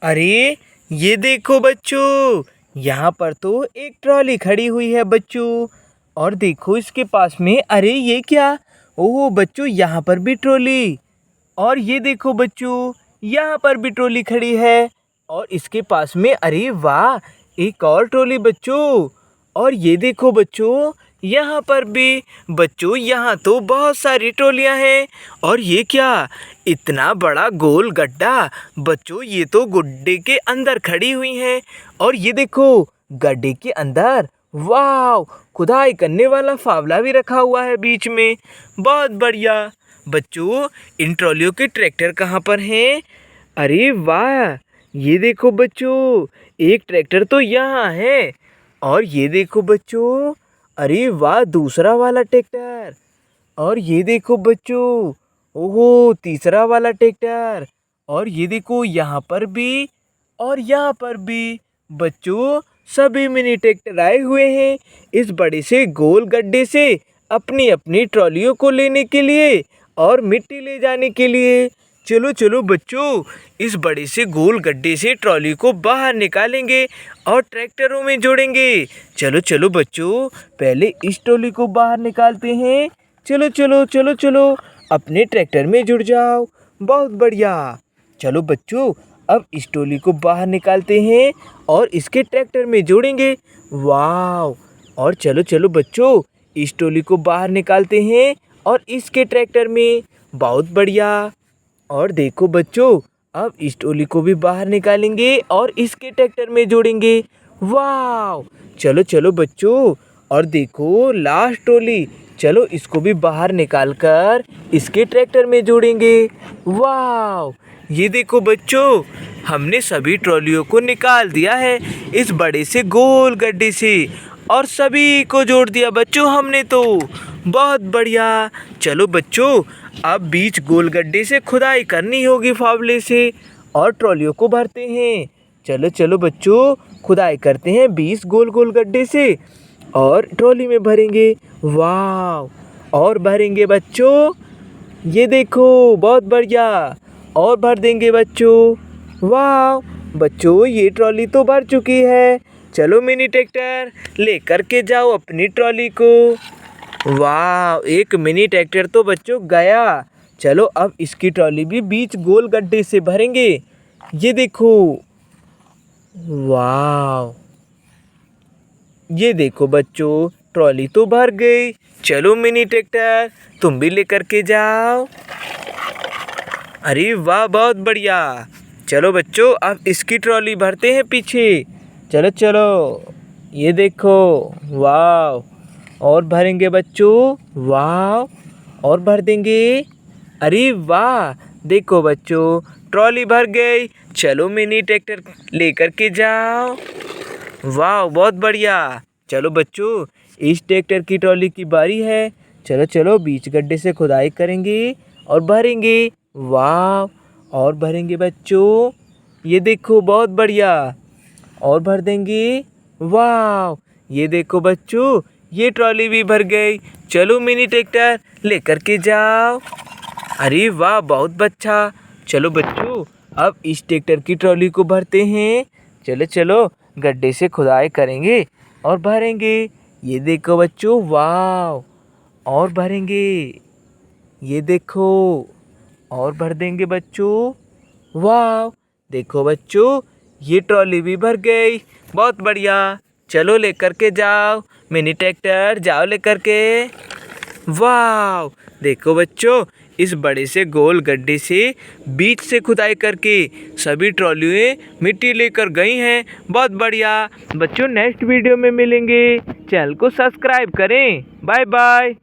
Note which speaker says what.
Speaker 1: अरे ये देखो बच्चों, यहाँ पर तो एक ट्रॉली खड़ी हुई है बच्चों। और देखो इसके पास में, अरे ये क्या? ओह बच्चों, यहाँ पर भी ट्रॉली। और ये देखो बच्चों, यहाँ पर भी ट्रॉली खड़ी है। और इसके पास में, अरे वाह, एक और ट्रॉली बच्चों। और ये देखो बच्चों, यहाँ पर भी। बच्चों यहाँ तो बहुत सारी ट्रॉलियाँ हैं। और ये क्या, इतना बड़ा गोल गड्ढा। बच्चों ये तो गड्ढे के अंदर खड़ी हुई हैं। और ये देखो, गड्ढे के अंदर वाह, खुदाई करने वाला फावला भी रखा हुआ है बीच में। बहुत बढ़िया। बच्चों इन ट्रॉलियों के ट्रैक्टर कहाँ पर हैं? अरे वाह, ये देखो बच्चों, एक ट्रैक्टर तो यहाँ है। और ये देखो बच्चों, अरे वाह, दूसरा वाला ट्रैक्टर। और ये देखो बच्चों, ओहो, तीसरा वाला ट्रैक्टर। और ये देखो यहाँ पर भी, और यहाँ पर भी। बच्चों सभी मिनी ट्रैक्टर आए हुए हैं इस बड़े से गोल गड्ढे से अपनी अपनी ट्रॉलियों को लेने के लिए और मिट्टी ले जाने के लिए। चलो चलो बच्चों, इस बड़े से गोल गड्ढे से ट्रॉली को बाहर निकालेंगे और ट्रैक्टरों में जोड़ेंगे। चलो चलो बच्चों, पहले इस ट्रॉली को बाहर निकालते हैं। चलो चलो चलो चलो, अपने ट्रैक्टर में जुड़ जाओ। बहुत बढ़िया। चलो बच्चों, अब इस ट्रॉली को बाहर निकालते हैं और इसके ट्रैक्टर में जोड़ेंगे। वाह। और चलो चलो बच्चों, इस ट्रॉली को बाहर निकालते हैं और इसके ट्रैक्टर में। बहुत बढ़िया। और देखो बच्चों, अब इस ट्रॉली को भी बाहर निकालेंगे और इसके ट्रैक्टर में जोड़ेंगे। वाह। चलो चलो बच्चों, और देखो लास्ट ट्रॉली, चलो इसको भी बाहर निकालकर इसके ट्रैक्टर में जोड़ेंगे। वाह। ये देखो बच्चों, हमने सभी ट्रॉलियों को निकाल दिया है इस बड़े से गोल गड्ढे से और सभी को जोड़ दिया बच्चों हमने तो। बहुत बढ़िया। चलो बच्चों, अब बीच गोल गड्ढे से खुदाई करनी होगी फावले से और ट्रॉलियों को भरते हैं। चलो चलो बच्चों, खुदाई करते हैं 20 गोल गोल गड्ढे से और ट्रॉली में भरेंगे। वाह। और भरेंगे बच्चों, ये देखो, बहुत बढ़िया। और भर देंगे बच्चों। वाह बच्चों, ये ट्रॉली तो भर चुकी है। चलो मिनी ट्रैक्टर लेकर के जाओ अपनी ट्रॉली को। वाह, एक मिनी ट्रैक्टर तो बच्चों गया। चलो अब इसकी ट्रॉली भी बीच गोल गड्ढे से भरेंगे। ये देखो। वाह, ये देखो बच्चों, ट्रॉली तो भर गई। चलो मिनी ट्रैक्टर, तुम भी लेकर के जाओ। अरे वाह, बहुत बढ़िया। चलो बच्चों, अब इसकी ट्रॉली भरते हैं पीछे। चलो चलो, ये देखो। वाह। और भरेंगे बच्चों। वाह। और भर देंगे। अरे वाह, देखो बच्चों, ट्रॉली भर गई। चलो मिनी ट्रैक्टर लेकर के जाओ। वाह, बहुत बढ़िया। चलो बच्चों, इस ट्रैक्टर की ट्रॉली की बारी है। चलो चलो, बीच गड्ढे से खुदाई करेंगे और भरेंगे। वाह। और भरेंगे बच्चों। ये देखो, बहुत बढ़िया। और भर देंगे। वाह। ये देखो बच्चों, ये ट्रॉली भी भर गई। चलो मिनी ट्रैक्टर लेकर के जाओ। अरे वाह, बहुत अच्छा। चलो बच्चों, अब इस ट्रैक्टर की ट्रॉली को भरते हैं। चलो चलो, गड्ढे से खुदाई करेंगे और भरेंगे। ये देखो बच्चों। वाह। और भरेंगे। ये देखो। और भर देंगे बच्चों। वाह। देखो बच्चों, ये ट्रॉली भी भर गई। बहुत बढ़िया। चलो लेकर के जाओ मिनी ट्रैक्टर, जाओ लेकर के। वाह। देखो बच्चों, इस बड़े से गोल गड्ढे से बीच से खुदाई करके सभी ट्रॉलियाँ मिट्टी लेकर गई हैं। बहुत बढ़िया। बच्चों नेक्स्ट वीडियो में मिलेंगे। चैनल को सब्सक्राइब करें। Bye bye.